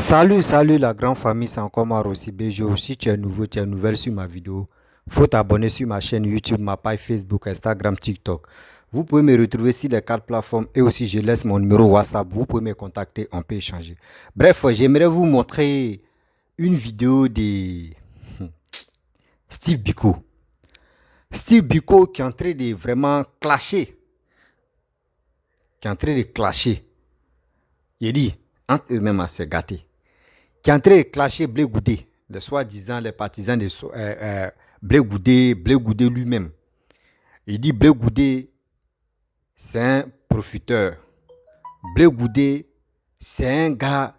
Salut la grande famille, c'est encore moi aussi Bejo. Si tu es nouveau, tu es nouvelle sur ma vidéo, faut t'abonner sur ma chaîne YouTube, ma page Facebook, Instagram, TikTok. Vous pouvez me retrouver sur les quatre plateformes et aussi je laisse mon numéro WhatsApp. Vous pouvez me contacter, on peut échanger. Bref, j'aimerais vous montrer une vidéo de Steve Biko. Steve Biko qui est en train de vraiment clasher. Qui est en train de clasher. Il dit, entre eux-mêmes à se gâter. Qui est en train de clasher Blé Goudé, les soi-disant les partisans de Blé Goudé lui-même. Il dit Blé Goudé, c'est un profiteur. Blé Goudé, c'est un gars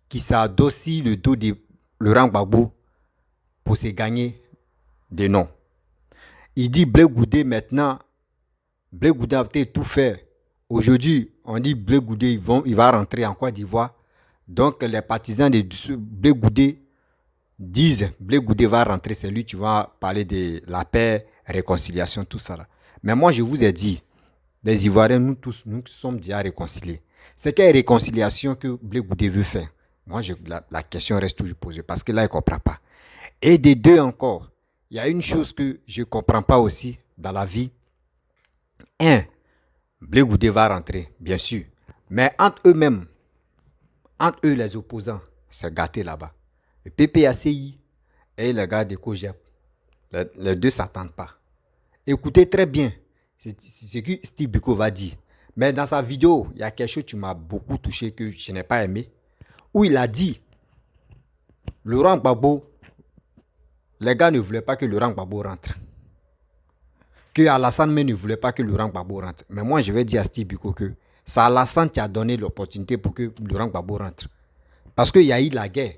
qui s'adossit le dos de Laurent Gbagbo pour se gagner des noms. Il dit Blé Goudé maintenant, Blé Goudé a peut-être tout fait. Aujourd'hui, on dit Blé Goudé, il va rentrer en Côte d'Ivoire. Donc les partisans de Blé Goudé disent Blé Goudé va rentrer, c'est lui qui va parler de la paix, réconciliation, tout ça là. Mais moi je vous ai dit, les Ivoiriens, nous tous, nous sommes déjà réconciliés. C'est quelle réconciliation que Blé Goudé veut faire? Moi la question reste toujours posée parce que là il ne comprend pas. Et des deux encore, il y a une chose que je ne comprends pas aussi dans la vie. Un, Blé Goudé va rentrer, bien sûr. Mais entre eux-mêmes, entre eux les opposants, c'est gâté là-bas. Le PPACI et le gars de Kojep, les deux ne s'attendent pas. Écoutez très bien ce que Steve Biko va dire. Mais dans sa vidéo, il y a quelque chose qui m'a beaucoup touché, que je n'ai pas aimé, où il a dit, Laurent Gbagbo, les gars ne voulaient pas que Laurent Gbagbo rentre. Que Alassane ne voulait pas que Laurent Gbagbo rentre. Mais moi, je vais dire à Steve Biko que c'est Alassane qui a donné l'opportunité pour que Laurent Gbagbo rentre. Parce qu'il y a eu la guerre.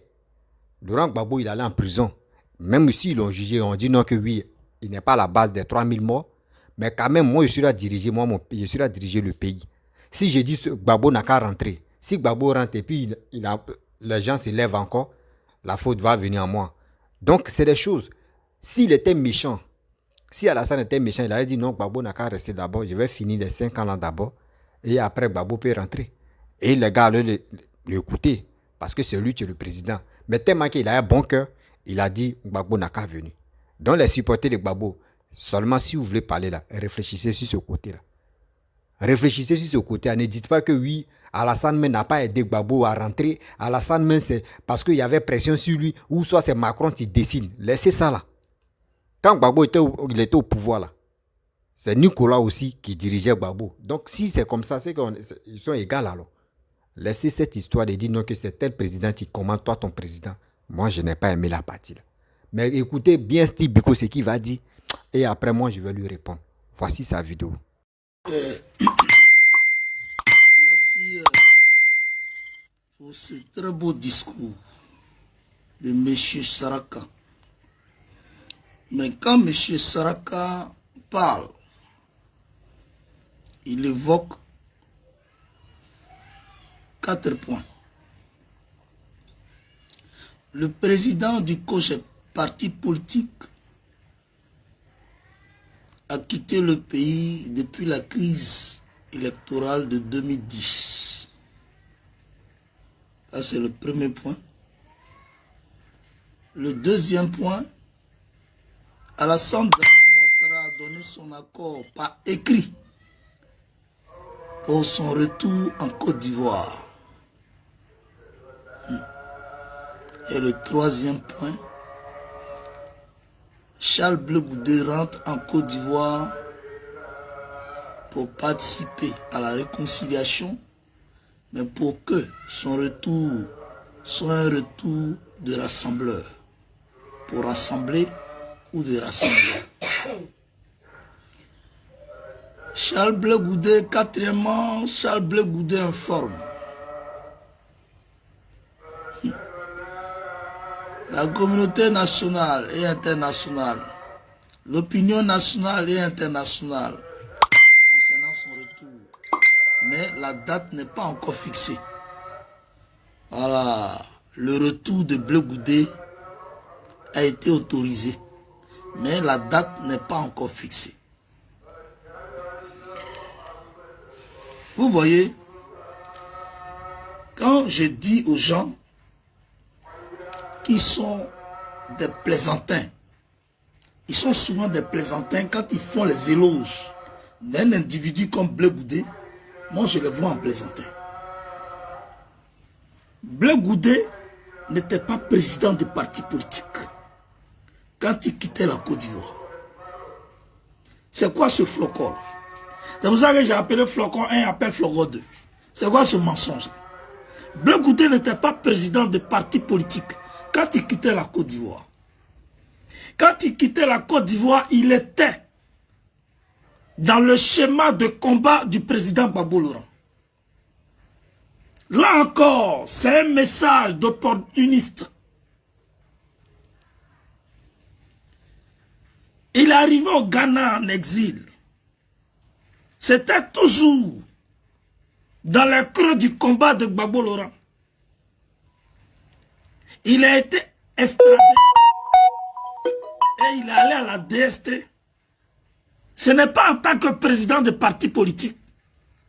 Laurent Gbagbo, il allait en prison. Même si ils l'ont jugé, on dit non que oui, il n'est pas à la base des 3000 morts. Mais quand même, moi, je suis là à diriger, je suis là à diriger le pays. Si je dis que Gbagbo n'a qu'à rentrer, si Gbagbo rentre et puis les gens se lèvent encore, la faute va venir à moi. Donc, c'est des choses. S'il était méchant, si Alassane était méchant, il allait dit non, Gbagbo n'a qu'à rester d'abord, je vais finir les 5 ans là d'abord, et après Gbagbo peut rentrer. Et les gars allaient l'écouter, parce que c'est lui qui est le président. Mais tellement qu'il a un bon cœur, il a dit Gbagbo n'a qu'à venir. Donc les supporters de Gbagbo, seulement si vous voulez parler là, réfléchissez sur ce côté-là. Réfléchissez sur ce côté-là. Ne dites pas que oui, Alassane n'a pas aidé Gbagbo à rentrer. Alassane c'est parce qu'il y avait pression sur lui, ou soit c'est Macron qui décide. Laissez ça là. Quand Gbagbo était au pouvoir là, c'est Nicolas aussi qui dirigeait Gbagbo. Donc si c'est comme ça, c'est qu'ils sont égaux alors. Laissez cette histoire de dire non que c'est tel président qui commande, toi ton président. Moi, je n'ai pas aimé la partie là. Mais écoutez bien Steve Biko ce qu'il va dire. Et après moi, je vais lui répondre. Voici sa vidéo. Merci pour ce très beau discours de M. Saraka. Mais quand M. Saraka parle, il évoque 4 points. Le président du COJEP, parti politique, a quitté le pays depuis la crise électorale de 2010. Ça, c'est le premier point. Le deuxième point, Alassane Ouattara a donné son accord par écrit pour son retour en Côte d'Ivoire. Et le troisième point, Charles Blé Goudé rentre en Côte d'Ivoire pour participer à la réconciliation, mais pour que son retour soit un retour de rassembleur, pour rassembler ou de rassembler. Charles Blé Goudé, quatrièmement, Charles Blé Goudé informe. La communauté nationale et internationale, l'opinion nationale et internationale concernant son retour. Mais la date n'est pas encore fixée. Voilà, le retour de Blé Goudé a été autorisé, mais la date n'est pas encore fixée. Vous voyez, quand je dis aux gens qui sont des plaisantins. Ils sont souvent des plaisantins quand ils font les éloges d'un individu comme Blé Goudé. Moi, je les vois en plaisantin. Blé Goudé n'était pas président de parti politique quand il quittait la Côte d'Ivoire. C'est quoi ce flocon? C'est pour ça que j'ai appelé flocon 1 et appelle flocon 2. C'est quoi ce mensonge? Blé Goudé n'était pas président de parti politique quand il quittait la Côte d'Ivoire. Quand il quittait la Côte d'Ivoire, il était dans le schéma de combat du président Gbagbo Laurent. Là encore, c'est un message d'opportuniste. Il est arrivé au Ghana en exil. C'était toujours dans le creux du combat de Gbagbo Laurent. Il a été extradé et il est allé à la DST. Ce n'est pas en tant que président de parti politique.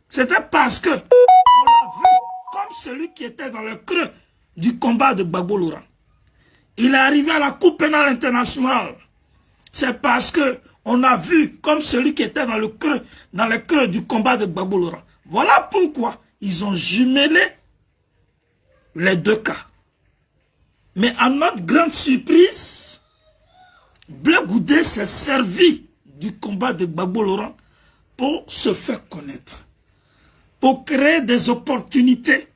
C'était parce que on l'a vu comme celui qui était dans le creux du combat de Gbagbo Laurent. Il est arrivé à la Cour pénale internationale. C'est parce que on a vu comme celui qui était dans le creux du combat de Gbagbo Laurent. Voilà pourquoi ils ont jumelé les deux cas. Mais à notre grande surprise, Blé Goudé s'est servi du combat de Gbagbo Laurent pour se faire connaître, pour créer des opportunités,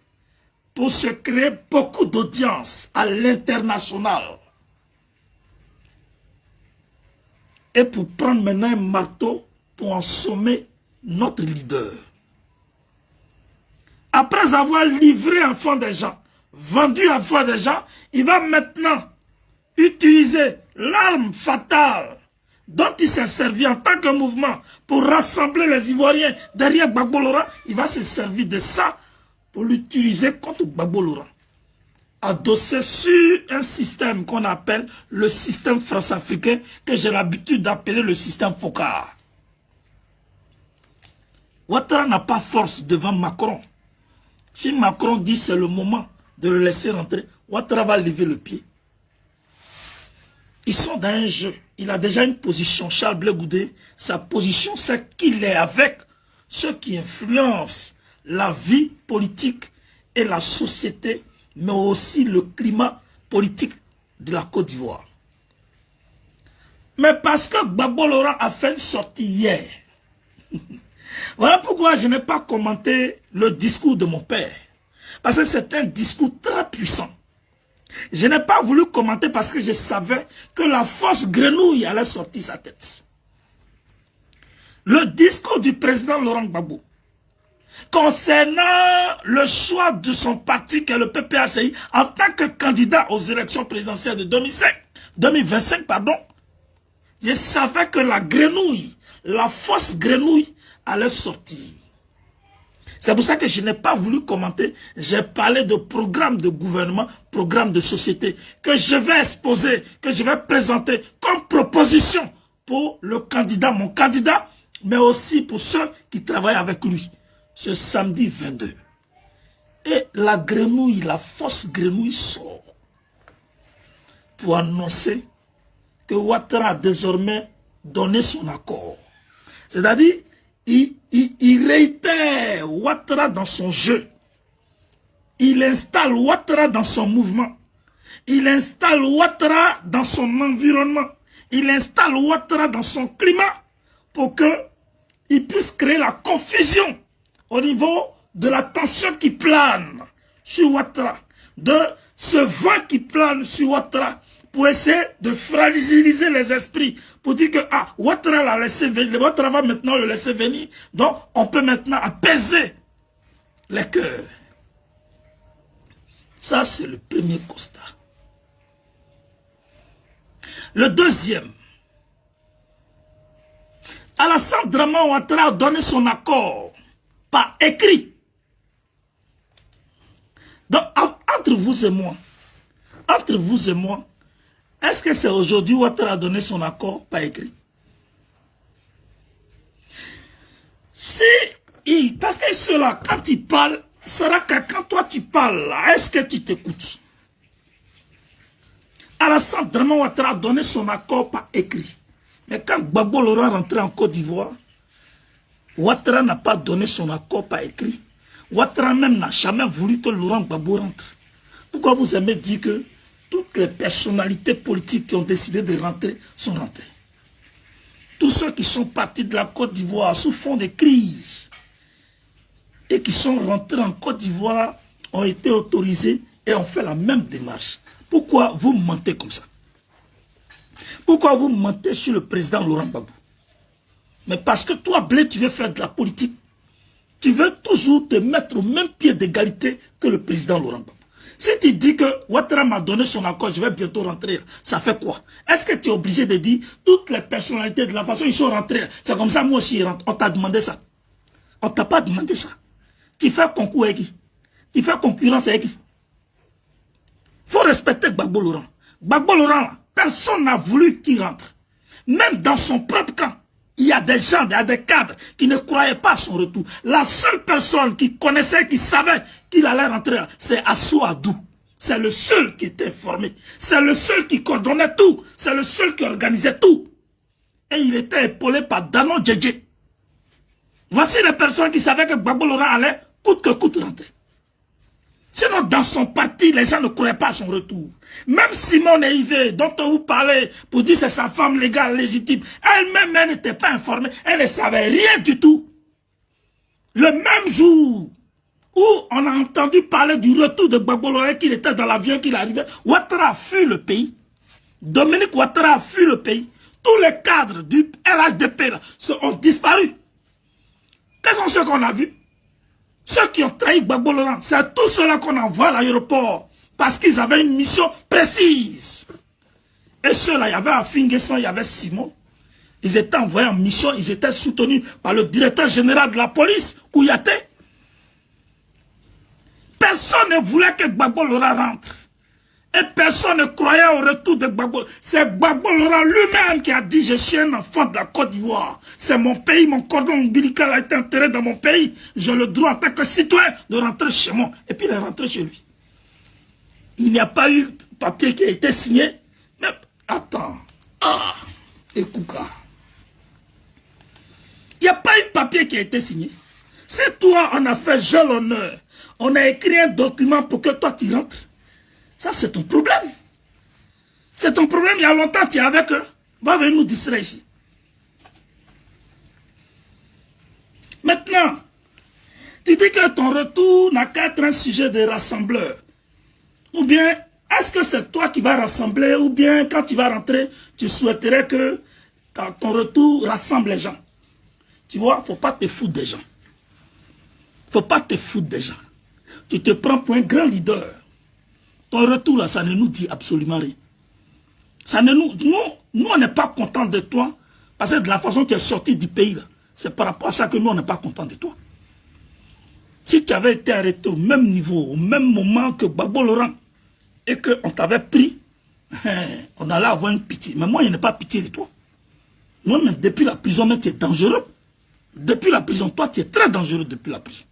pour se créer beaucoup d'audience à l'international. Et pour prendre maintenant un marteau pour ensommer notre leader. Après avoir livré en fond des gens, vendu en fond des gens, il va maintenant utiliser l'arme fatale dont il s'est servi en tant que mouvement pour rassembler les Ivoiriens derrière Gbagbo Laurent. Il va se servir de ça pour l'utiliser contre Gbagbo Laurent. Adossé sur un système qu'on appelle le système france-africain, que j'ai l'habitude d'appeler le système Focard. Ouattara n'a pas force devant Macron. Si Macron dit c'est le moment de le laisser rentrer, Ouattara va lever le pied. Ils sont dans un jeu. Il a déjà une position. Charles Blé Goudé, sa position, c'est qu'il est avec ceux qui influencent la vie politique et la société, mais aussi le climat politique de la Côte d'Ivoire. Mais parce que Gbagbo Laurent a fait une sortie hier. Voilà pourquoi je n'ai pas commenté le discours de mon père. Parce que c'est un discours très puissant. Je n'ai pas voulu commenter parce que je savais que la fausse grenouille allait sortir sa tête. Le discours du président Laurent Gbagbo concernant le choix de son parti, qui est le PPACI, en tant que candidat aux élections présidentielles de 2025, je savais que la grenouille, la fausse grenouille allait sortir. C'est pour ça que je n'ai pas voulu commenter. J'ai parlé de programme de gouvernement, programme de société, que je vais exposer, que je vais présenter comme proposition pour le candidat, mon candidat, mais aussi pour ceux qui travaillent avec lui, ce samedi 22. Et la grenouille, la fausse grenouille sort pour annoncer que Ouattara a désormais donné son accord. C'est-à-dire, il réitère Ouattara dans son jeu. Il installe Ouattara dans son mouvement. Il installe Ouattara dans son environnement. Il installe Ouattara dans son climat pour qu'il puisse créer la confusion au niveau de la tension qui plane sur Ouattara, de ce vent qui plane sur Ouattara, pour essayer de fragiliser les esprits, pour dire que Ouattara l'a laissé venir, Ouattara va maintenant le laisser venir, donc on peut maintenant apaiser les cœurs. Ça, c'est le premier constat. Le deuxième, Alassane Dramane Ouattara a donné son accord par écrit. Donc, entre vous et moi, est-ce que c'est aujourd'hui Ouattara a donné son accord par écrit? Parce que ceux-là, quand ils parlent, sera que quand toi tu parles, est-ce que tu t'écoutes? Alassane Draman Ouattara a donné son accord par écrit. Mais quand Gbagbo Laurent rentrait en Côte d'Ivoire, Ouattara n'a pas donné son accord par écrit. Ouattara même n'a jamais voulu que Laurent Gbagbo rentre. Pourquoi vous aimez dire que toutes les personnalités politiques qui ont décidé de rentrer sont rentrées? Tous ceux qui sont partis de la Côte d'Ivoire sous fond de crise et qui sont rentrés en Côte d'Ivoire ont été autorisés et ont fait la même démarche. Pourquoi vous mentez comme ça? Pourquoi vous mentez sur le président Laurent Gbagbo? Mais parce que toi, Blé, tu veux faire de la politique. Tu veux toujours te mettre au même pied d'égalité que le président Laurent Gbagbo. Si tu dis que Ouattara m'a donné son accord, je vais bientôt rentrer, ça fait quoi? Est-ce que tu es obligé de dire toutes les personnalités de la façon ils sont rentrés? C'est comme ça, moi aussi, on t'a demandé ça. On t'a pas demandé ça. Tu fais concours avec qui? Tu fais concurrence avec qui? Il faut respecter Gbagbo Laurent. Gbagbo Laurent, personne n'a voulu qu'il rentre. Même dans son propre camp, il y a des gens, il y a des cadres qui ne croyaient pas à son retour. La seule personne qui connaissait, qui savait qu'il allait rentrer, c'est Assou Adou. C'est le seul qui était informé. C'est le seul qui coordonnait tout. C'est le seul qui organisait tout. Et il était épaulé par Danon Djedje. Voici les personnes qui savaient que Gbagbo Laurent allait coûte que coûte rentrer. Sinon, dans son parti, les gens ne croyaient pas à son retour. Même Simone Eivé, dont on vous parlait pour dire que c'est sa femme légale, légitime, elle-même, elle n'était pas informée, elle ne savait rien du tout. Le même jour où on a entendu parler du retour de Gbagbo Laurent, qu'il était dans l'avion, qu'il arrivait, Ouattara a fui le pays. Dominique Ouattara a fui le pays. Tous les cadres du RHDP là, ont disparu. Quels sont ceux qu'on a vus? Ceux qui ont trahi Gbagbo Laurent, c'est tous ceux-là qu'on envoie à l'aéroport parce qu'ils avaient une mission précise. Et ceux-là, il y avait Afinguesson, il y avait Simon. Ils étaient envoyés en mission, ils étaient soutenus par le directeur général de la police, Kouyaté. Personne ne voulait que Gbagbo Laurent rentre. Et personne ne croyait au retour de Gbagbo. C'est Gbagbo Laurent lui-même qui a dit « Je suis un enfant de la Côte d'Ivoire. C'est mon pays, mon cordon ombilical a été enterré dans mon pays. J'ai le droit en tant que citoyen de rentrer chez moi. » Et puis il est rentré chez lui. Il n'y a pas eu papier qui a été signé. Mais attends. Écoute. Il n'y a pas eu papier qui a été signé. C'est toi, on a fait jeu l'honneur. On a écrit un document pour que toi tu rentres. Ça, c'est ton problème. C'est ton problème. Il y a longtemps, tu es avec eux. Va venir nous distraire ici. Maintenant, tu dis que ton retour n'a qu'à être un sujet de rassembleur. Ou bien, est-ce que c'est toi qui vas rassembler? Ou bien, quand tu vas rentrer, tu souhaiterais que ton retour rassemble les gens. Tu vois, il ne faut pas te foutre des gens. Il ne faut pas te foutre des gens. Tu te prends pour un grand leader. Ton retour là, ça ne nous dit absolument rien. Ça ne nous, on n'est pas content de toi parce que de la façon dont tu es sorti du pays là, c'est par rapport à ça que nous, on n'est pas content de toi. Si tu avais été arrêté au même niveau, au même moment que Gbagbo Laurent et qu'on t'avait pris, on allait avoir une pitié. Mais moi, il n'y a pas pitié de toi. Moi, même depuis la prison, tu es dangereux. Depuis la prison, toi, tu es très dangereux depuis la prison.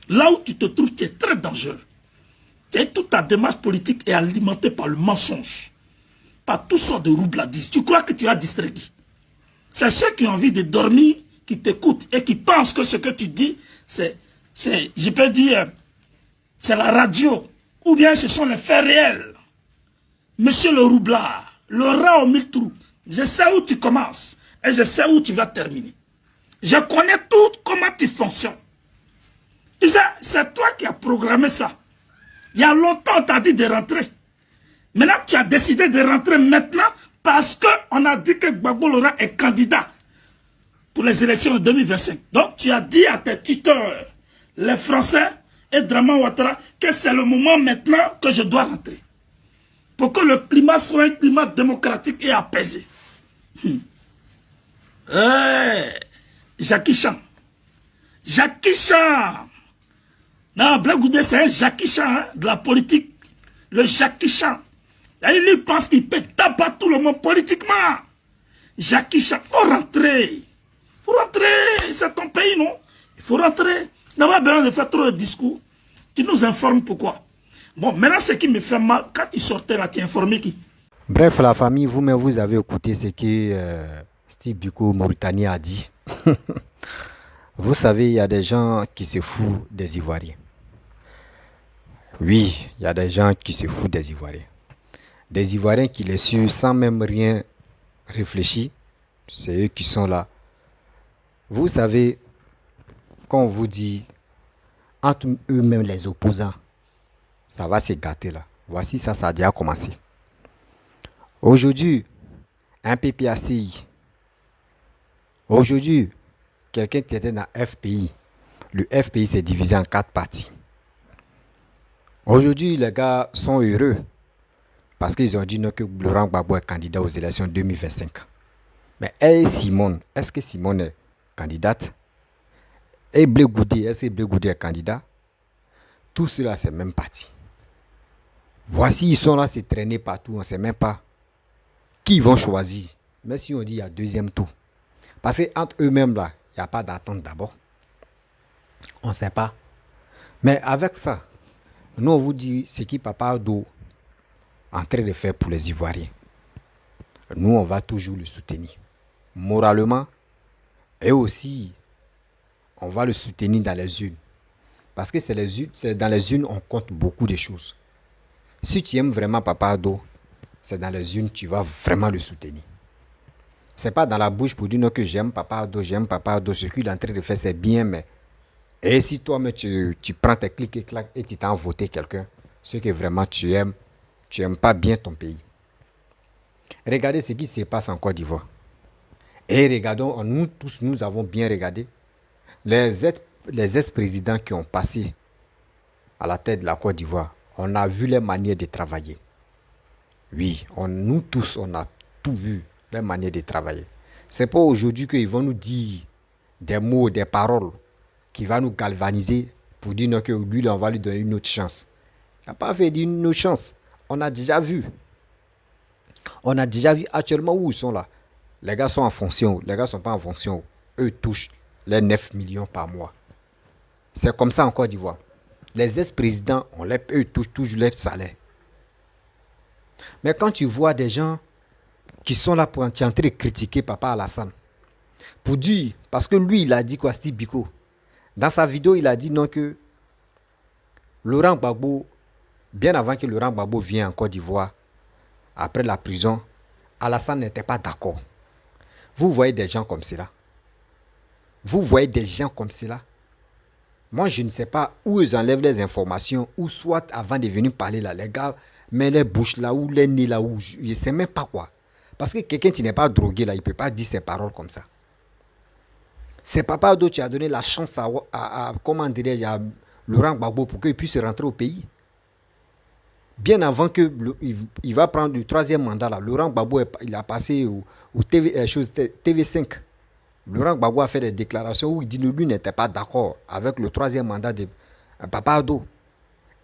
Là où tu te trouves, tu es très dangereux. Et toute ta démarche politique est alimentée par le mensonge. Par toutes sortes de roubladistes. Tu crois que tu as distrait qui? C'est ceux qui ont envie de dormir, qui t'écoutent et qui pensent que ce que tu dis, je peux dire, c'est la radio. Ou bien ce sont les faits réels. Monsieur le roublard, le rat aux 1000 trous. Je sais où tu commences et je sais où tu vas terminer. Je connais tout comment tu fonctionnes. Tu sais, c'est toi qui as programmé ça. Il y a longtemps, on t'a dit de rentrer. Maintenant, tu as décidé de rentrer maintenant parce qu'on a dit que Gbagbo Laurent est candidat pour les élections de 2025. Donc, tu as dit à tes tuteurs, les Français et Draman Ouattara, que c'est le moment maintenant que je dois rentrer. Pour que le climat soit un climat démocratique et apaisé. Jackie Chan. Jackie Chan. Non, Black Goudé, c'est un Jackie Chan hein, de la politique. Le Jackie Chan. Et lui pense qu'il peut taper tout le monde politiquement. Jackie Chan, il faut rentrer. Il faut rentrer. C'est ton pays, non? Il faut rentrer. Il n'a pas besoin de faire trop de discours. Tu nous informes pourquoi. Bon, maintenant, ce qui me fait mal, quand tu sortais là, tu informé qui? Bref, la famille, vous-même, vous avez écouté ce que Steve Biko, Mauritanie, a dit. Vous savez, il y a des gens qui se foutent des Ivoiriens. Oui, il y a des gens qui se foutent des Ivoiriens. Des Ivoiriens qui les suivent sans même rien réfléchir. C'est eux qui sont là. Vous savez, quand on vous dit, entre eux-mêmes les opposants, ça va se gâter là. Voici ça, ça a déjà commencé. Aujourd'hui, un PPACI. Aujourd'hui, quelqu'un qui était dans FPI. Le FPI s'est divisé en 4 parties. Aujourd'hui, les gars sont heureux parce qu'ils ont dit non que Laurent Gbagbo est candidat aux élections 2025. Mais Simone, est-ce que Simone est candidate? Et Blé Goudé, est-ce que Blé Goudé est candidat? Tout cela, c'est même parti. Voici, ils sont là, se traîner partout, on ne sait même pas qui ils vont choisir. Mais si on dit il y a deuxième tour. Parce qu'entre eux-mêmes, là, il n'y a pas d'attente d'abord. On ne sait pas. Mais avec ça, nous, on vous dit ce qui Papa Ado est en train de faire pour les Ivoiriens. Nous, on va toujours le soutenir. Moralement, et aussi, on va le soutenir dans les urnes. Parce que c'est dans les urnes on compte beaucoup de choses. Si tu aimes vraiment Papa Ado, c'est dans les urnes tu vas vraiment le soutenir. C'est pas dans la bouche pour dire non que j'aime Papa Ado, ce qu'il est en train de faire c'est bien, mais et si toi-même tu prends tes clics et claques et tu t'en voté quelqu'un, c'est que vraiment tu aimes pas bien ton pays. Regardez ce qui se passe en Côte d'Ivoire. Et regardons, nous tous, nous avons bien regardé les ex-présidents qui ont passé à la tête de la Côte d'Ivoire. On a vu les manières de travailler. Oui, nous tous, on a tout vu, les manières de travailler. C'est pas aujourd'hui qu'ils vont nous dire des mots, des paroles qui vont nous galvaniser pour dire non, que lui, là, on va lui donner une autre chance. Il n'a pas fait une autre chance. On a déjà vu. On a déjà vu actuellement où ils sont là. Les gars sont en fonction, les gars ne sont pas en fonction. Eux touchent les 9 millions par mois. C'est comme ça en Côte d'Ivoire. Les ex-présidents, eux touchent toujours leur salaire. Mais quand tu vois des gens qui sont là pour en train de critiquer Papa Alassane, pour dire, parce que lui, il a dit quoi, Steve Biko, dans sa vidéo, il a dit non que Laurent Gbagbo, bien avant que Laurent Gbagbo vienne en Côte d'Ivoire, après la prison, Alassane n'était pas d'accord. Vous voyez des gens comme cela. Vous voyez des gens comme cela. Moi, je ne sais pas où ils enlèvent les informations, ou soit avant de venir parler là, les gars mettent les bouches là, ou les nez là, ou je ne sais même pas quoi. Parce que quelqu'un qui n'est pas drogué là, il ne peut pas dire ses paroles comme ça. C'est Papa Ado qui a donné la chance à comment dirais-je, à Laurent Gbagbo pour qu'il puisse rentrer au pays. Bien avant qu'il va prendre le 3e mandat là, Laurent Gbagbo il a passé au TV5. Laurent Gbagbo a fait des déclarations où il dit que lui n'était pas d'accord avec le 3e mandat de Papa Ado.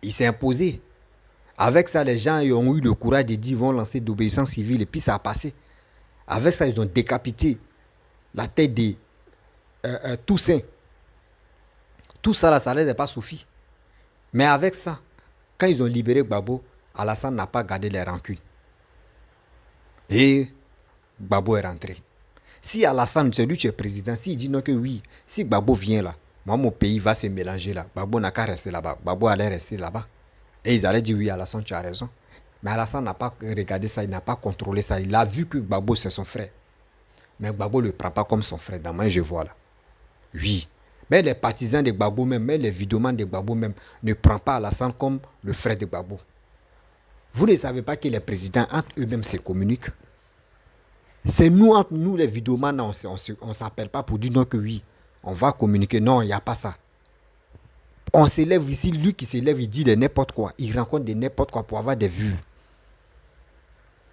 Il s'est imposé. Avec ça, les gens ont eu le courage de dire qu'ils vont lancer d'obéissance civile et puis ça a passé. Avec ça, ils ont décapité la tête de Toussaint. Tout ça, là, ça ne les a pas suffi. Mais avec ça, quand ils ont libéré Gbagbo, Alassane n'a pas gardé les rancunes. Et Gbagbo est rentré. Si Alassane, c'est lui qui est président, s'il dit non que oui, si Gbagbo vient là, moi mon pays va se mélanger là. Gbagbo n'a qu'à rester là-bas. Gbagbo allait rester là-bas. Et ils allaient dire oui, Alassane, tu as raison. Mais Alassane n'a pas regardé ça, il n'a pas contrôlé ça. Il a vu que Gbagbo c'est son frère. Mais Gbagbo ne le prend pas comme son frère. Dans moi, je vois là. Oui. Mais les partisans de Gbagbo même, mais les vidéomans de Gbagbo même, ne prennent pas Alassane comme le frère de Gbagbo. Vous ne savez pas que les présidents entre eux-mêmes se communiquent. C'est nous, entre nous, les vidéomans, on ne s'appelle pas pour dire non que oui, on va communiquer. Non, il n'y a pas ça. On s'élève ici, lui qui s'élève, il dit de n'importe quoi. Il rencontre de n'importe quoi pour avoir des vues.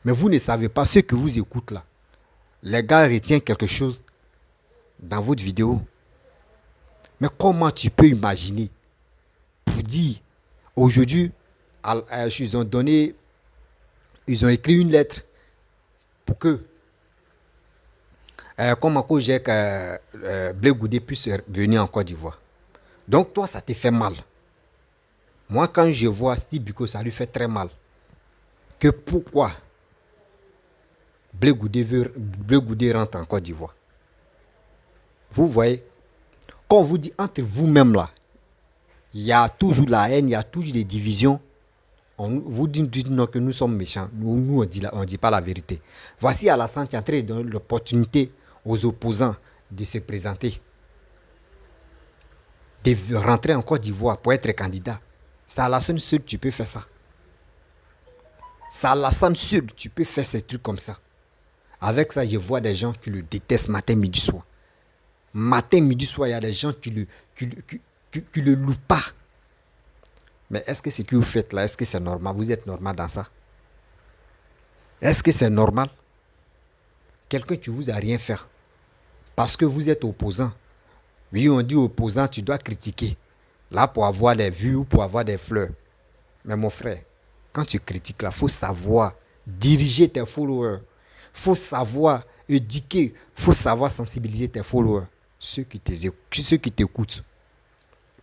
Mais vous ne savez pas, ceux que vous écoutez là, les gars retiennent quelque chose dans votre vidéo. Mais comment tu peux imaginer pour dire, aujourd'hui, ils ont écrit une lettre pour que comment Blé Goudé puisse venir en Côte d'Ivoire. Donc toi, ça te fait mal. Moi, quand je vois Steve Biko, ça lui fait très mal. Que pourquoi Blé Goudé rentre en Côte d'Ivoire. Vous voyez, quand on vous dit entre vous-même là, il y a toujours la haine, il y a toujours des divisions. Vous dites non que nous sommes méchants. Nous on dit pas la vérité. Voici Alassane qui est en train de donner l'opportunité aux opposants de se présenter, de rentrer en Côte d'Ivoire pour être candidat. C'est Alassane seul tu peux faire ça. C'est Alassane seul tu peux faire ces trucs comme ça. Avec ça, je vois des gens qui le détestent matin, midi, soir. Matin, midi, soir, il y a des gens qui le louent pas. Mais est-ce que ce que vous faites là, est-ce que c'est normal? Vous êtes normal dans ça? Est-ce que c'est normal? Quelqu'un qui vous a rien fait parce que vous êtes opposant. Oui, on dit opposant, tu dois critiquer. Là, pour avoir des vues ou pour avoir des fleurs. Mais mon frère, quand tu critiques là, il faut savoir diriger tes followers. Il faut savoir éduquer. Il faut savoir sensibiliser tes followers. Ceux qui t'écoutent.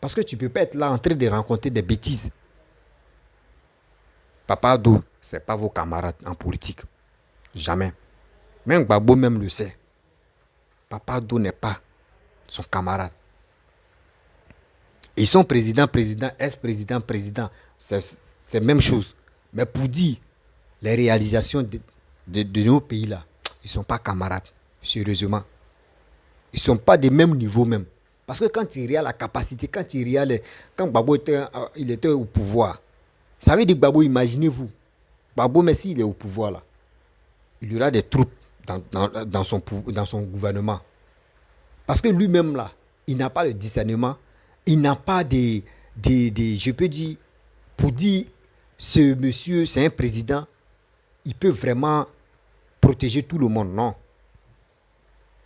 Parce que tu ne peux pas être là en train de rencontrer des bêtises. Papa Ado, ce n'est pas vos camarades en politique. Jamais. Même Gbagbo même le sait. Papa Ado n'est pas son camarade. Ils sont président, ex-président, président. C'est la même chose. Mais pour dire les réalisations de nos pays là, ils ne sont pas camarades. Sérieusement. Ils ne sont pas des mêmes niveaux même. Parce que quand il y a la capacité, quand Gbagbo il était au pouvoir, ça veut dire Gbagbo, imaginez-vous, Gbagbo, mais s'il est au pouvoir là, il y aura des troupes dans son gouvernement. Parce que lui-même là, il n'a pas le discernement, il n'a pas je peux dire, pour dire, ce monsieur, c'est un président, il peut vraiment protéger tout le monde, non.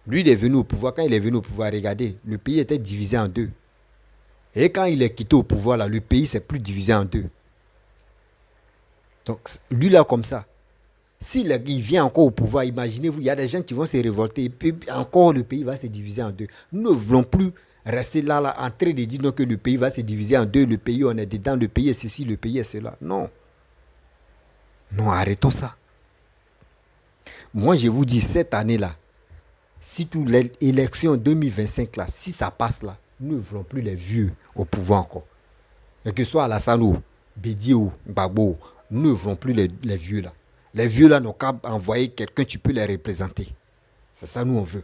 Lui, il est venu au pouvoir. Quand il est venu au pouvoir, regardez, le pays était divisé en deux. Et quand il est quitté au pouvoir, là, le pays s'est plus divisé en deux. Donc, lui, là, comme ça, s'il vient encore au pouvoir, imaginez-vous, il y a des gens qui vont se révolter. Et puis, encore, le pays va se diviser en deux. Nous ne voulons plus rester là en train de dire que le pays va se diviser en deux. Le pays, on est dedans. Le pays est ceci, le pays est cela. Non. Non, arrêtons ça. Moi, je vous dis, cette année-là, si toute l'élection 2025 là, si ça passe là, nous ne voulons plus les vieux au pouvoir encore. Et que ce soit Alassane ou Bédié ou Gbagbo, nous ne voulons plus les vieux là. Les vieux là n'ont qu'à envoyer quelqu'un, tu peux les représenter. C'est ça nous on veut.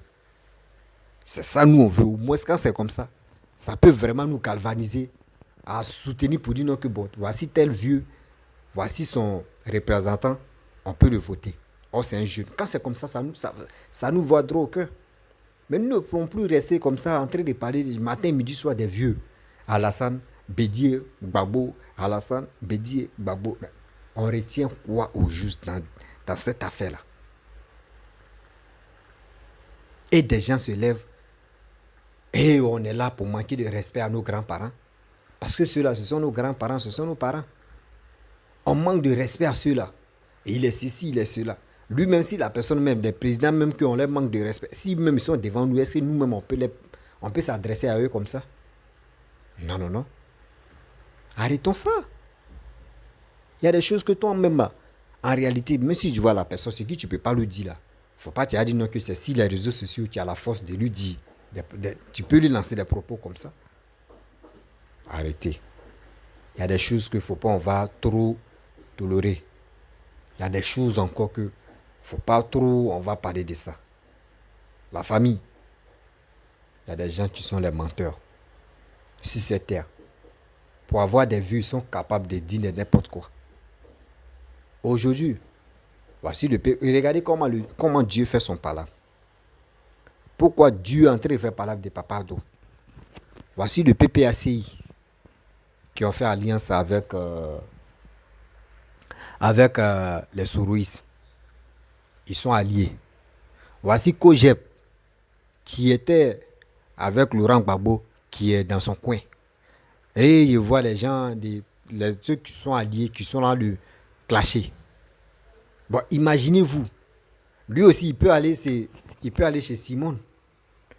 C'est ça nous on veut. Au moins quand c'est comme ça, ça peut vraiment nous galvaniser à soutenir pour dire non que bon, voici tel vieux, voici son représentant, on peut le voter. Oh, c'est un jeune. Quand c'est comme ça, ça nous va droit au cœur. Mais nous ne pouvons plus rester comme ça en train de parler matin, midi, soir des vieux. Alassane, Bédié, Gbagbo, Alassane, Bédié, Gbagbo. On retient quoi au juste dans cette affaire-là? Et des gens se lèvent et on est là pour manquer de respect à nos grands-parents. Parce que ceux-là, ce sont nos grands-parents, ce sont nos parents. On manque de respect à ceux-là. Et il est ceci, il est cela. Lui-même, si la personne même, des présidents même, qu'on leur manque de respect, si même ils sont devant nous, est-ce que nous-mêmes, on peut s'adresser à eux comme ça? Non, non, non. Arrêtons ça. Il y a des choses que toi-même, en réalité, même si tu vois la personne, c'est qui tu ne peux pas lui dire là. Il ne faut pas te dire non que c'est si les réseaux sociaux qui a la force de lui dire. Tu peux lui lancer des propos comme ça. Arrêtez. Il y a des choses qu'il ne faut pas, on va trop tolérer. Il y a des choses encore que faut pas trop, on va parler de ça. La famille. Il y a des gens qui sont les menteurs. Sur cette terre. Pour avoir des vues, ils sont capables de dire n'importe quoi. Aujourd'hui, voici le peuple. Regardez comment Dieu fait son palabre. Pourquoi Dieu est en train de faire palabre de Papa Ado? Voici le PPACI qui ont fait alliance avec les Sourouis. Ils sont alliés. Voici Kojeb qui était avec Laurent Gbagbo qui est dans son coin. Et je vois les gens, ceux qui sont alliés, qui sont là le clasher. Bon, imaginez-vous. Lui aussi, il peut aller chez Simone.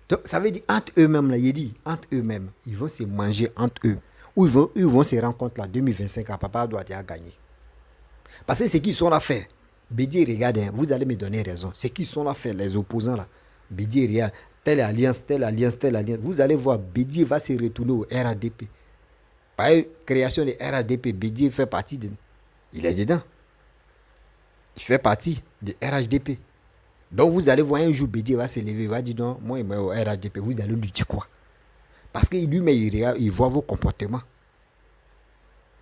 Donc, ça veut dire entre eux-mêmes, là, il dit, entre eux-mêmes, ils vont se manger entre eux. Ou ils vont se rencontrer là, 2025, à Papa doit gagner. Parce que c'est qu'ils sont là faire. Bédier, regarde, hein, vous allez me donner raison. C'est qui sont là faire, les opposants là. Bédier, regarde, telle alliance, telle alliance, telle alliance. Vous allez voir, Bédier va se retourner au RADP. Par création de RADP, Bédier fait partie de... Il est dedans. Il fait partie de RHDP. Donc vous allez voir un jour, Bédier va se lever, il va dire non, moi il m'a au RHDP, vous allez lui dire quoi? Parce que lui-même, il voit vos comportements.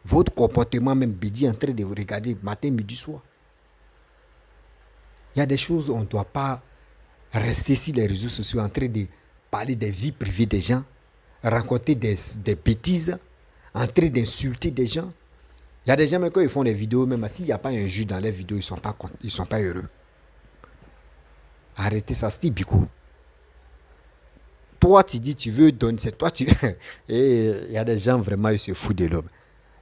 Votre comportement, même Bédier, en train de vous regarder matin, midi, soir. Il y a des choses où on ne doit pas rester sur les réseaux sociaux en train de parler des vies privées des gens, raconter des bêtises, en train d'insulter des gens. Il y a des gens, même quand ils font des vidéos, même s'il n'y a pas un jus dans les vidéos, ils ne sont pas heureux. Arrêtez ça, c'est Biko. Toi, tu dis, tu veux donner, c'est toi, tu... Et il y a des gens, vraiment, ils se foutent de l'homme.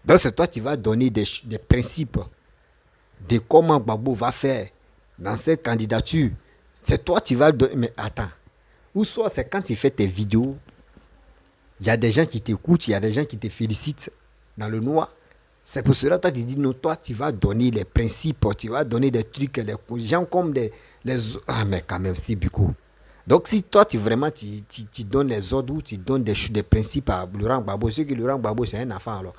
Donc, c'est toi, tu vas donner des principes de comment Gbagbo va faire dans cette candidature. C'est toi, tu vas donner... Mais attends. Ou soit, c'est quand tu fais tes vidéos, il y a des gens qui t'écoutent, il y a des gens qui te félicitent dans le noir. C'est pour cela que tu dis, non, toi, tu vas donner les principes, tu vas donner des trucs, les gens comme Ah, mais quand même, c'est beaucoup. Donc, si toi, tu donnes les ordres ou tu donnes des principes à Laurent Gbagbo, c'est que Laurent Gbagbo, c'est un enfant alors.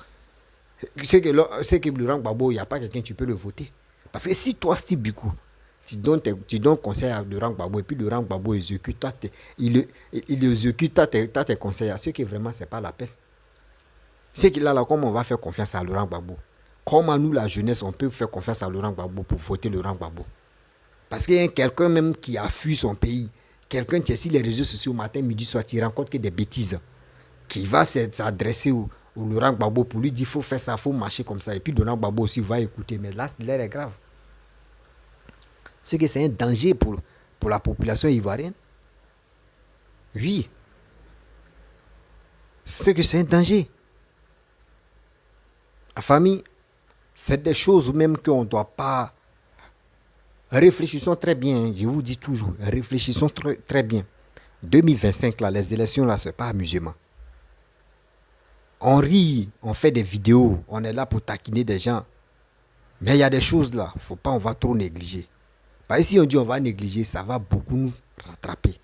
C'est que Laurent Gbagbo, il n'y a pas quelqu'un, tu peux le voter. Parce que si toi, Steve Biko, tu donnes conseil à Laurent Gbagbo et puis Laurent Gbagbo exécute, il exécute tes conseils à ceux qui vraiment, ce n'est pas la peine. C'est qu'il a là, comment on va faire confiance à Laurent Gbagbo? Comment nous, la jeunesse, on peut faire confiance à Laurent Gbagbo pour voter Laurent Gbagbo? Parce qu'il y a quelqu'un même qui a fui son pays, quelqu'un qui est sur les réseaux sociaux matin, midi, soir, qui rencontre que des bêtises, qui va s'adresser au Laurent Gbagbo pour lui dire il faut faire ça, il faut marcher comme ça. Et puis Laurent Gbagbo aussi va écouter. Mais là, l'air est grave. C'est que c'est un danger pour la population ivoirienne. Oui. C'est que c'est un danger. La famille, c'est des choses même qu'on ne doit pas... Réfléchissons très bien, je vous dis toujours, réfléchissons très, très bien. 2025, là, les élections, là, ce n'est pas amusement. On rit, on fait des vidéos, on est là pour taquiner des gens. Mais il y a des choses là, faut pas, on va trop négliger. Parce que si on dit on va négliger, ça va beaucoup nous rattraper.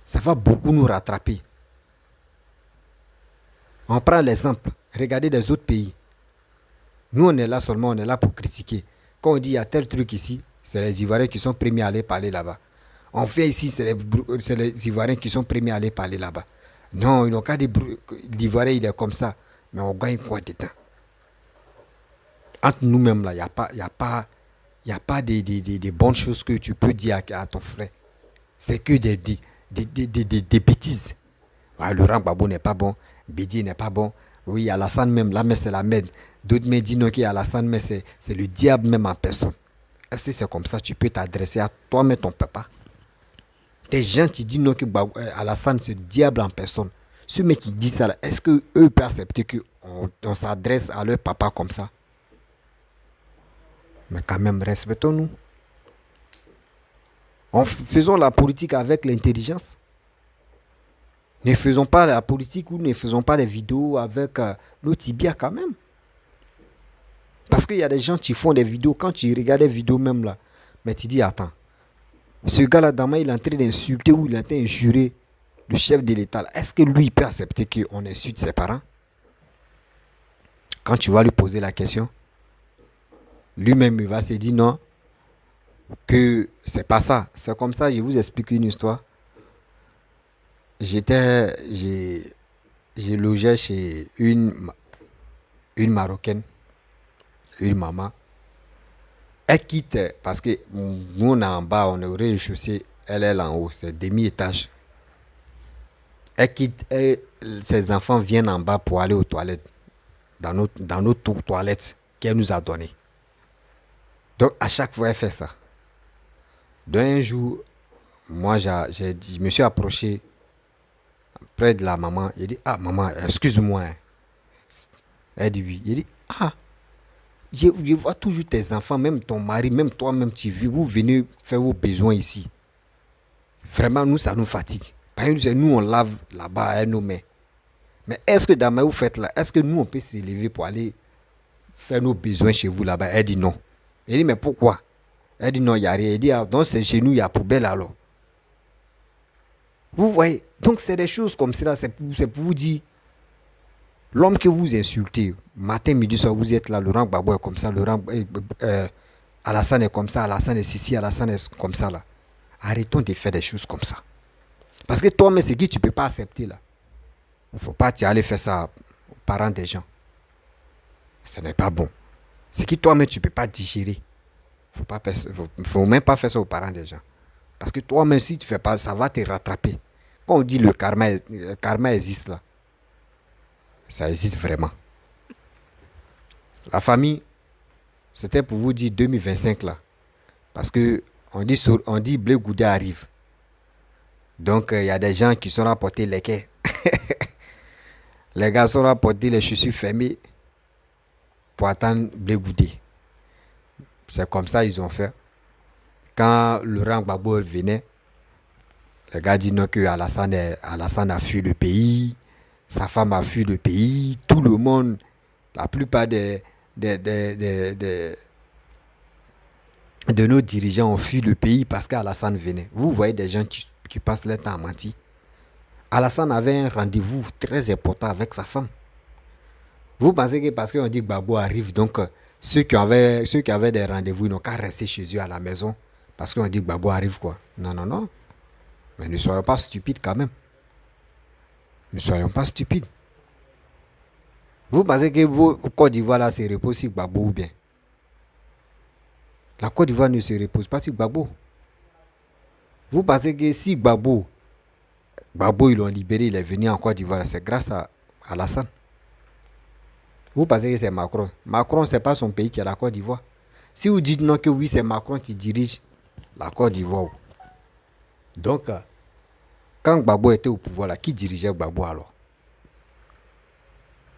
Ça va beaucoup nous rattraper. On prend l'exemple, regardez les autres pays. Nous, on est là seulement, on est là pour critiquer. Quand on dit il y a tel truc ici, c'est les Ivoiriens qui sont premiers à aller parler là-bas. On fait ici, c'est les Ivoiriens qui sont premiers à aller parler là-bas. Non, ils n'ont qu'à dire l'Ivoirien, il est comme ça. Mais on gagne quoi dedans? Entre nous-mêmes, là, il n'y a pas des bonnes choses que tu peux dire à ton frère. C'est que des bêtises. Ouais, Laurent Gbagbo n'est pas bon, Bédier n'est pas bon. Oui, Alassane même, là, mais c'est la merde. D'autres me disent non, Alassane, mais c'est le diable même en personne. Est-ce que c'est comme ça, tu peux t'adresser à toi-même, ton papa? Des gens qui disent non, que Alassane, c'est le diable en personne. Ceux mecs qui disent ça, est-ce qu'eux peuvent accepter qu'on s'adresse à leur papa comme ça? Mais quand même, respectons-nous. Faisons la politique avec l'intelligence. Ne faisons pas la politique ou ne faisons pas les vidéos avec nos tibias quand même. Parce qu'il y a des gens qui font des vidéos, quand tu regardes les vidéos même là, mais tu dis attends, ce gars-là, dans il est en train d'insulter ou il est en train d'injurer le chef de l'État. Est-ce que lui peut accepter qu'on insulte ses parents? Quand tu vas lui poser la question, lui-même il va se dire non, que c'est pas ça. C'est comme ça, je vous explique une histoire. J'ai logé chez une Marocaine, une maman. Elle quitte parce que nous on est en bas, on est au rez-de-chaussée, elle est en haut, c'est demi-étage. Elle quitte, ses enfants viennent en bas pour aller aux toilettes, dans notre toilette qu'elle nous a donné. Donc à chaque fois elle fait ça. D'un jour, moi je me suis approché près de la maman. Il dit ah maman, excuse-moi. Elle dit oui. Il dit ah. Je vois toujours tes enfants, même ton mari, même toi-même, vous venez faire vos besoins ici. Vraiment, nous, ça nous fatigue. Par exemple, nous, on lave là-bas à nos mains. Mais est-ce que dans vous faites là, est-ce que nous, on peut s'élever pour aller faire nos besoins chez vous là-bas? Elle dit non. Il dit, mais pourquoi? Elle dit, non, il n'y a rien. Il dit, ah, donc c'est chez nous, il y a poubelle alors. Vous voyez? Donc c'est des choses comme cela, c'est pour vous dire, l'homme que vous insultez, matin, midi, soir, vous êtes là, Laurent Gbagbo est comme ça, Alassane est comme ça, Alassane est ceci, Alassane est comme ça là. Arrêtons de faire des choses comme ça. Parce que toi-même, c'est qui tu ne peux pas accepter là. Il ne faut pas aller faire ça aux parents des gens. Ce n'est pas bon. C'est qui toi-même, tu ne peux pas digérer. Il ne faut même pas faire ça aux parents des gens. Parce que toi-même, si tu ne fais pas, ça va te rattraper. Quand on dit le karma existe là, ça existe vraiment. La famille, c'était pour vous dire 2025 là. Parce que on dit Blé Goudé arrive. Donc il y a des gens qui sont là porter les quais. Les gars sont là porter les chaussures fermées pour attendre Blé Goudé. C'est comme ça ils ont fait. Quand Laurent Gbagbo venait, les gars disent non que Alassane a fui le pays, sa femme a fui le pays, tout le monde, la plupart de nos dirigeants ont fui le pays parce qu'Alassane venait. Vous voyez des gens qui passent leur temps à mentir. Alassane avait un rendez-vous très important avec sa femme. Vous pensez que parce qu'on dit que Gbagbo arrive, donc ceux qui avaient des rendez-vous, ils n'ont qu'à rester chez eux à la maison parce qu'on dit que Gbagbo arrive quoi? Non, non, non. Mais ne soyons pas stupides quand même. Ne soyons pas stupides. Vous pensez que vos Côte d'Ivoire là se repose sur Gbagbo ou bien? La Côte d'Ivoire ne se repose pas sur Gbagbo. Vous pensez que si Gbagbo ils l'ont libéré, il est venu en Côte d'Ivoire, c'est grâce à Alassane. Vous pensez que c'est Macron? Macron, ce n'est pas son pays qui est la Côte d'Ivoire. Si vous dites non que oui, c'est Macron qui dirige la Côte d'Ivoire. Donc, quand Gbagbo était au pouvoir, là, qui dirigeait Gbagbo alors?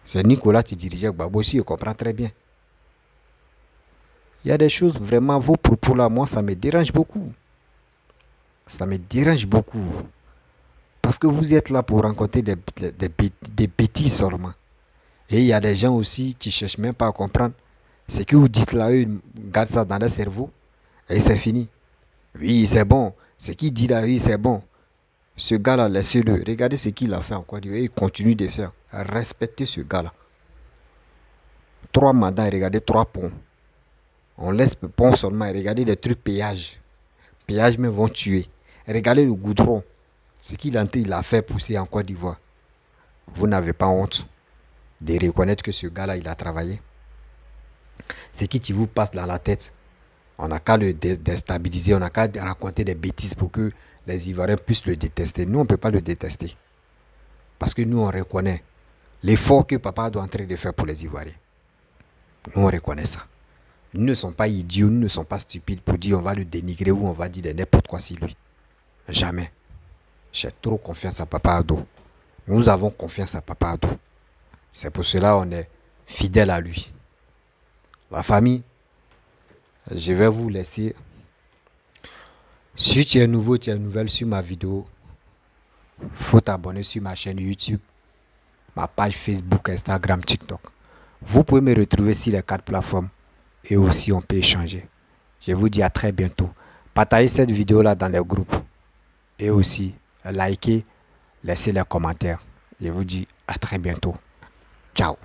C'est Nicolas qui dirigeait Gbagbo, si je comprends très bien. Il y a des choses, vraiment, vos propos là, moi, ça me dérange beaucoup. Ça me dérange beaucoup. Parce que vous êtes là pour rencontrer des bêtises seulement. Et il y a des gens aussi qui ne cherchent même pas à comprendre. Ce que vous dites là, eux, ils gardent ça dans leur cerveau. Et c'est fini. Oui, c'est bon. Ce qu'il dit là, oui, c'est bon. Ce gars-là, laissez-le. Regardez ce qu'il a fait encore. Il continue de faire. Respectez ce gars-là. 3 mandats et regardez 3 ponts. On laisse le pont seulement et regardez des trucs péage. Péage même vont tuer. Regardez le goudron. Ce qu'il a fait pousser en Côte d'Ivoire. Vous n'avez pas honte de reconnaître que ce gars-là, il a travaillé. Ce qui vous passe dans la tête. On n'a qu'à le déstabiliser, on n'a qu'à raconter des bêtises pour que les Ivoiriens puissent le détester. Nous, on ne peut pas le détester. Parce que nous, on reconnaît l'effort que papa doit en train de faire pour les Ivoiriens. Nous, on reconnaît ça. Nous ne sommes pas idiots, nous ne sommes pas stupides pour dire on va le dénigrer ou on va dire n'importe quoi sur lui. Jamais. J'ai trop confiance à Papa Ado. Nous avons confiance à Papa Ado. C'est pour cela qu'on est fidèle à lui. La famille, je vais vous laisser. Si tu es nouveau, tu es nouvelle sur ma vidéo, faut t'abonner sur ma chaîne YouTube, ma page Facebook, Instagram, TikTok. Vous pouvez me retrouver sur les 4 plateformes et aussi on peut échanger. Je vous dis à très bientôt. Partagez cette vidéo là dans les groupes et aussi likez, laissez les commentaires. Je vous dis à très bientôt. Ciao.